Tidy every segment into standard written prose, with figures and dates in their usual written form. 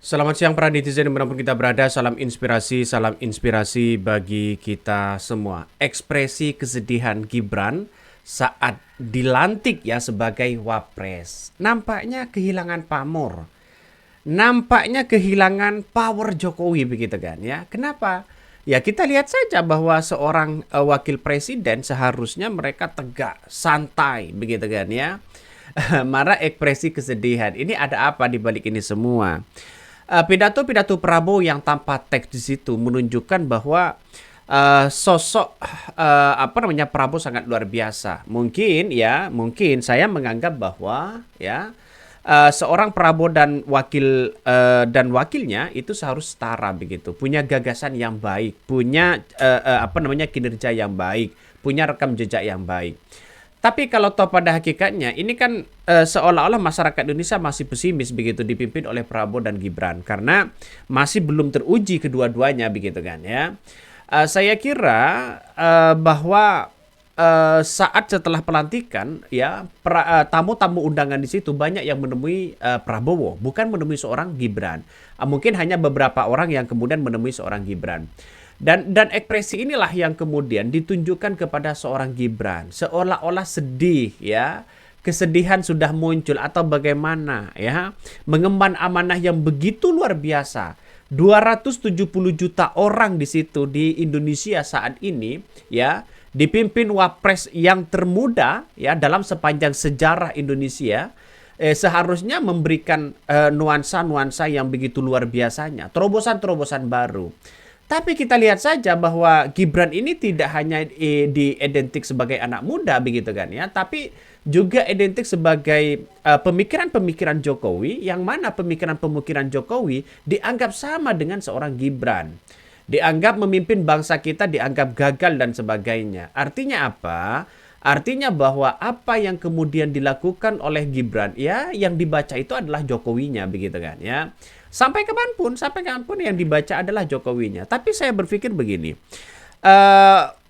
Selamat siang para netizen dimanapun kita berada, salam inspirasi bagi kita semua. Ekspresi kesedihan Gibran saat dilantik ya sebagai wapres. Nampaknya kehilangan pamor, nampaknya kehilangan power Jokowi begitu kan ya. Kenapa? Ya kita lihat saja bahwa seorang wakil presiden seharusnya mereka tegak, santai begitu kan ya. Marah ekspresi kesedihan. Ini ada apa di balik ini semua? Pidato-pidato Prabowo yang tanpa teks di situ menunjukkan bahwa sosok Prabowo sangat luar biasa. Mungkin saya menganggap bahwa ya seorang Prabowo dan wakilnya itu seharus setara begitu, punya gagasan yang baik, punya kinerja yang baik, punya rekam jejak yang baik. Tapi kalau toh pada hakikatnya ini kan seolah-olah masyarakat Indonesia masih pesimis begitu dipimpin oleh Prabowo dan Gibran karena masih belum teruji kedua-duanya begitu kan ya. Saya kira bahwa saat setelah pelantikan ya tamu-tamu undangan di situ banyak yang menemui Prabowo, bukan menemui seorang Gibran. Mungkin hanya beberapa orang yang kemudian menemui seorang Gibran. Dan ekspresi inilah yang kemudian ditunjukkan kepada seorang Gibran, seolah-olah sedih ya. Kesedihan sudah muncul atau bagaimana ya. Mengemban amanah yang begitu luar biasa. 270 juta orang di situ di Indonesia saat ini ya, dipimpin wapres yang termuda ya dalam sepanjang sejarah Indonesia. Seharusnya memberikan nuansa-nuansa yang begitu luar biasanya, terobosan-terobosan baru. Tapi kita lihat saja bahwa Gibran ini tidak hanya diidentik sebagai anak muda begitu kan ya, tapi juga identik sebagai pemikiran-pemikiran Jokowi, yang mana pemikiran-pemikiran Jokowi dianggap sama dengan seorang Gibran. Dianggap memimpin bangsa kita dianggap gagal dan sebagainya. Artinya apa? Artinya bahwa apa yang kemudian dilakukan oleh Gibran ya yang dibaca itu adalah Jokowinya begitu kan ya. Sampai kapanpun yang dibaca adalah Jokowinya. Tapi saya berpikir begini,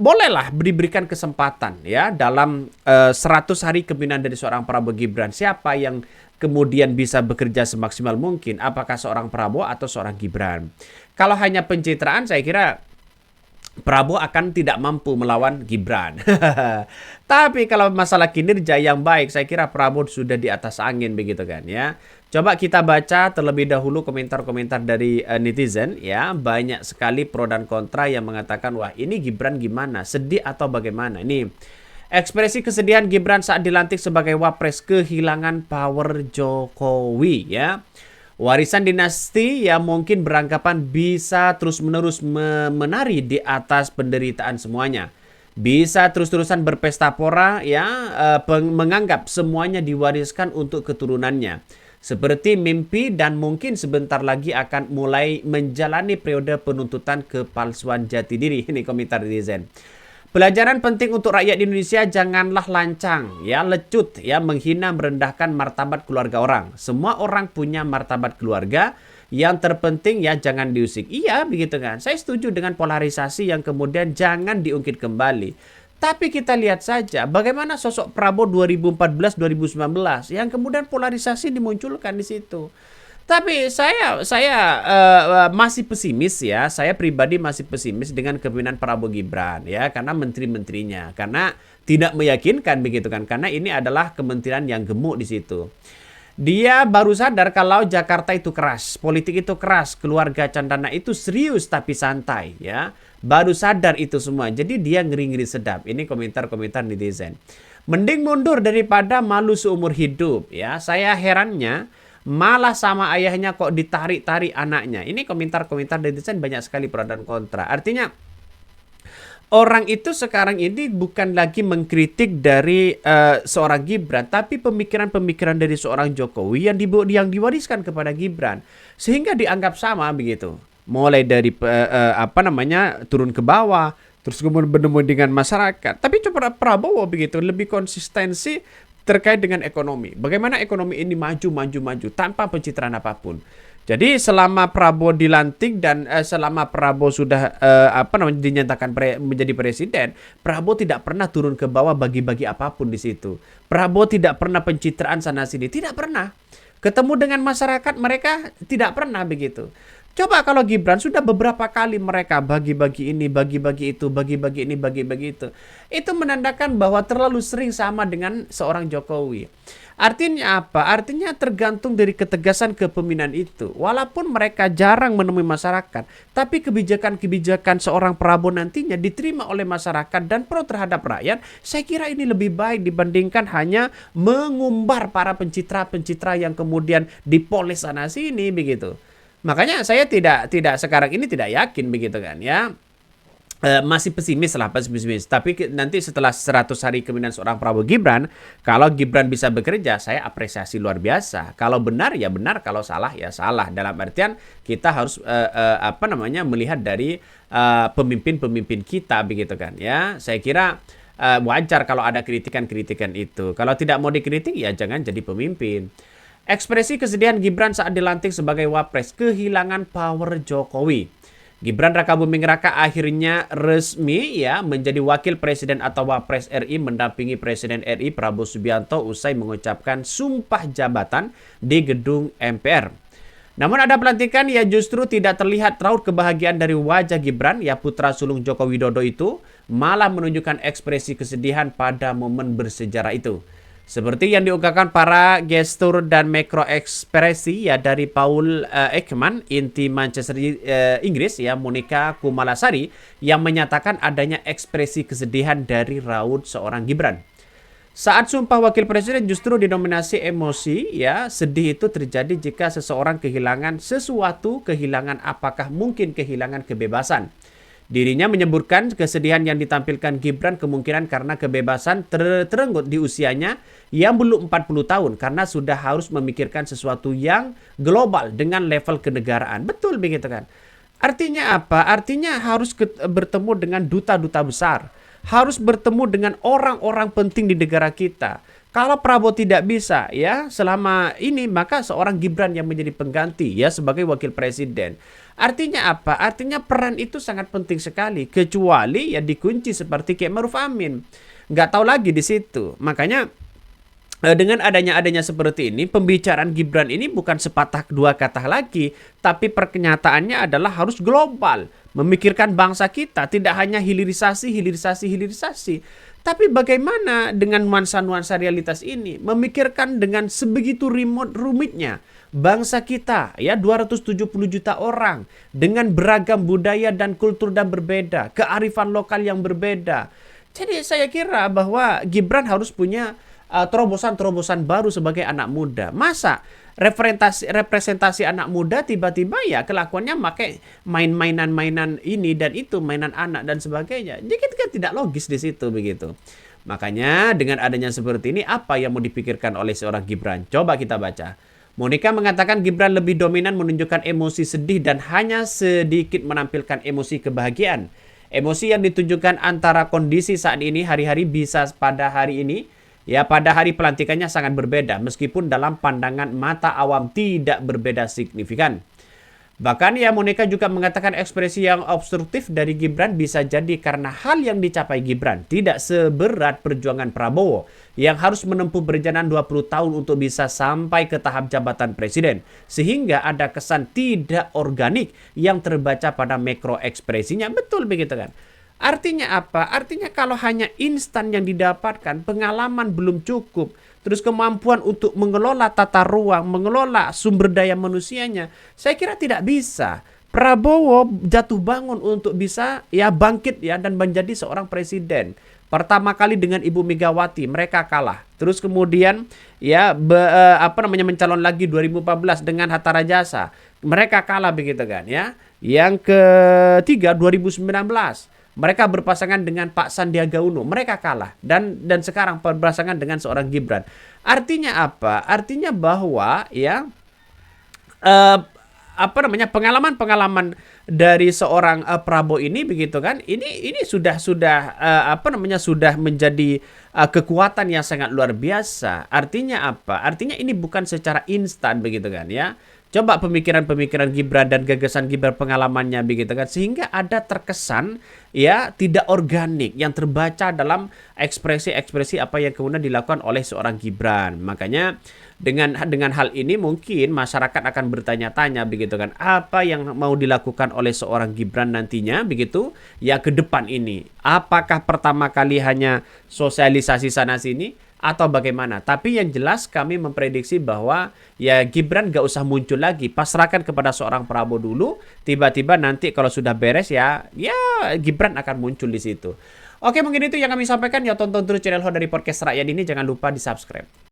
bolehlah diberikan kesempatan ya dalam 100 hari kepemimpinan dari seorang Prabowo Gibran. Siapa yang kemudian bisa bekerja semaksimal mungkin? Apakah seorang Prabowo atau seorang Gibran? Kalau hanya pencitraan, saya kira Prabowo akan tidak mampu melawan Gibran. Tapi kalau masalah kinerja yang baik, saya kira Prabowo sudah di atas angin begitu kan ya. Coba kita baca terlebih dahulu komentar-komentar dari netizen ya. Banyak sekali pro dan kontra yang mengatakan wah ini Gibran gimana, sedih atau bagaimana. Ini ekspresi kesedihan Gibran saat dilantik sebagai wapres, kehilangan power Jokowi ya. Warisan dinasti yang mungkin beranggapan bisa terus-menerus menari di atas penderitaan semuanya. Bisa terus-terusan berpesta pora ya, menganggap semuanya diwariskan untuk keturunannya. Seperti mimpi dan mungkin sebentar lagi akan mulai menjalani periode penuntutan kepalsuan jati diri. Ini komentar netizen. Pelajaran penting untuk rakyat Indonesia, janganlah lancang, ya lecut, ya menghina merendahkan martabat keluarga orang. Semua orang punya martabat keluarga, yang terpenting ya jangan diusik. Iya begitu kan, saya setuju dengan polarisasi yang kemudian jangan diungkit kembali. Tapi kita lihat saja bagaimana sosok Prabowo 2014-2019 yang kemudian polarisasi dimunculkan di situ. Tapi saya masih pesimis ya. Saya pribadi masih pesimis dengan kepemimpinan Prabowo Gibran ya, karena menteri-menterinya, karena tidak meyakinkan begitu kan, karena ini adalah kementerian yang gemuk di situ. Dia baru sadar kalau Jakarta itu keras, politik itu keras, keluarga Cendana itu serius tapi santai ya. Baru sadar itu semua. Jadi dia ngeri-ngeri sedap. Ini komentar-komentar netizen. Mending mundur daripada malu seumur hidup ya. Saya herannya malah sama ayahnya kok ditarik-tarik anaknya. Ini komentar-komentar netizen banyak sekali pro dan kontra. Artinya orang itu sekarang ini bukan lagi mengkritik dari seorang Gibran, tapi pemikiran-pemikiran dari seorang Jokowi yang diwariskan kepada Gibran, sehingga dianggap sama begitu. Mulai dari turun ke bawah, terus kemudian bertemu dengan masyarakat. Tapi coba Prabowo begitu lebih konsistensi terkait dengan ekonomi. Bagaimana ekonomi ini maju tanpa pencitraan apapun. Jadi selama Prabowo dilantik dan selama Prabowo sudah dinyatakan menjadi presiden, Prabowo tidak pernah turun ke bawah bagi-bagi apapun di situ. Prabowo tidak pernah pencitraan sana sini, tidak pernah. Ketemu dengan masyarakat mereka tidak pernah begitu. Coba kalau Gibran sudah beberapa kali mereka bagi-bagi ini, bagi-bagi itu, bagi-bagi ini, bagi-bagi itu. Itu menandakan bahwa terlalu sering sama dengan seorang Jokowi. Artinya apa? Artinya tergantung dari ketegasan kepemimpinan itu. Walaupun mereka jarang menemui masyarakat, tapi kebijakan-kebijakan seorang Prabowo nantinya diterima oleh masyarakat dan pro terhadap rakyat. Saya kira ini lebih baik dibandingkan hanya mengumbar para pencitra-pencitra yang kemudian dipoles sana sini begitu. Makanya saya tidak sekarang ini tidak yakin begitu kan ya. Masih pesimis lah, pesimis. Tapi nanti setelah 100 hari kepemimpinan seorang Prabowo Gibran, kalau Gibran bisa bekerja, saya apresiasi luar biasa. Kalau benar ya benar, kalau salah ya salah. Dalam artian kita harus melihat dari pemimpin-pemimpin kita begitu kan ya. Saya kira wajar kalau ada kritikan-kritikan itu. Kalau tidak mau dikritik ya jangan jadi pemimpin. Ekspresi kesedihan Gibran saat dilantik sebagai Wapres, kehilangan power Jokowi. Gibran Rakabuming Raka akhirnya resmi ya menjadi wakil presiden atau Wapres RI mendampingi Presiden RI Prabowo Subianto usai mengucapkan sumpah jabatan di gedung MPR. Namun ada pelantikan ya justru tidak terlihat raut kebahagiaan dari wajah Gibran ya putra sulung Joko Widodo itu malah menunjukkan ekspresi kesedihan pada momen bersejarah itu. Seperti yang diungkapkan para gestur dan mikro ekspresi ya dari Paul Ekman, inti Manchester Inggris ya Monica Kumalasari yang menyatakan adanya ekspresi kesedihan dari raut seorang Gibran. Saat sumpah wakil presiden justru didominasi emosi ya, sedih itu terjadi jika seseorang kehilangan sesuatu, kehilangan apakah mungkin kehilangan kebebasan. Dirinya menyebutkan kesedihan yang ditampilkan Gibran kemungkinan karena kebebasan terenggut di usianya yang belum 40 tahun karena sudah harus memikirkan sesuatu yang global dengan level kenegaraan. Betul begitu kan? Artinya apa? Artinya harus bertemu dengan duta-duta besar. Harus bertemu dengan orang-orang penting di negara kita. Kalau Prabowo tidak bisa ya selama ini maka seorang Gibran yang menjadi pengganti ya sebagai wakil presiden. Artinya apa? Artinya peran itu sangat penting sekali kecuali ya dikunci seperti Kiai Maruf Amin. Nggak tahu lagi di situ. Makanya dengan adanya seperti ini, pembicaraan Gibran ini bukan sepatah dua kata lagi, tapi perkenyataannya adalah harus global, memikirkan bangsa kita, tidak hanya hilirisasi, tapi bagaimana dengan nuansa-nuansa realitas ini, memikirkan dengan sebegitu rumitnya bangsa kita, ya 270 juta orang dengan beragam budaya dan kultur dan berbeda, kearifan lokal yang berbeda. Jadi saya kira bahwa Gibran harus punya terobosan-terobosan baru sebagai anak muda. Masa representasi anak muda tiba-tiba ya kelakuannya pakai mainan ini dan itu, mainan anak dan sebagainya. Jadi kan tidak logis di situ begitu. Makanya dengan adanya seperti ini apa yang mau dipikirkan oleh seorang Gibran? Coba kita baca. Monica mengatakan Gibran lebih dominan menunjukkan emosi sedih dan hanya sedikit menampilkan emosi kebahagiaan. Emosi yang ditunjukkan antara kondisi saat ini hari-hari bisa pada hari ini ya pada hari pelantikannya sangat berbeda meskipun dalam pandangan mata awam tidak berbeda signifikan. Bahkan ya Monica juga mengatakan ekspresi yang obstruktif dari Gibran bisa jadi karena hal yang dicapai Gibran tidak seberat perjuangan Prabowo yang harus menempuh perjalanan 20 tahun untuk bisa sampai ke tahap jabatan presiden. Sehingga ada kesan tidak organik yang terbaca pada mikro ekspresinya. Betul begitu kan? Artinya apa? Artinya kalau hanya instan yang didapatkan, pengalaman belum cukup, terus kemampuan untuk mengelola tata ruang, mengelola sumber daya manusianya, saya kira tidak bisa. Prabowo jatuh bangun untuk bisa ya bangkit ya dan menjadi seorang presiden. Pertama kali dengan Ibu Megawati mereka kalah. Terus kemudian ya mencalon lagi 2014 dengan Hatta Rajasa. Mereka kalah begitu kan ya. Yang ketiga 2019 mereka berpasangan dengan Pak Sandiaga Uno, mereka kalah dan sekarang berpasangan dengan seorang Gibran. Artinya apa? Artinya bahwa ya pengalaman dari seorang Prabowo ini begitu kan? Ini sudah menjadi kekuatan yang sangat luar biasa. Artinya apa? Artinya ini bukan secara instan begitu kan ya. Coba pemikiran-pemikiran Gibran dan gagasan Gibran, pengalamannya begitu kan, sehingga ada terkesan ya tidak organik yang terbaca dalam ekspresi-ekspresi apa yang kemudian dilakukan oleh seorang Gibran. Makanya dengan hal ini mungkin masyarakat akan bertanya-tanya begitu kan, apa yang mau dilakukan oleh seorang Gibran nantinya begitu ya ke depan ini. Apakah pertama kali hanya sosialisasi sana sini atau bagaimana? Tapi yang jelas kami memprediksi bahwa ya Gibran gak usah muncul lagi, pasrahkan kepada seorang Prabowo dulu. Tiba-tiba nanti kalau sudah beres ya Gibran akan muncul di situ. Oke, mungkin itu yang kami sampaikan. Ya, tonton terus channel Ho dari Podcast Rakyat ini, jangan lupa di subscribe.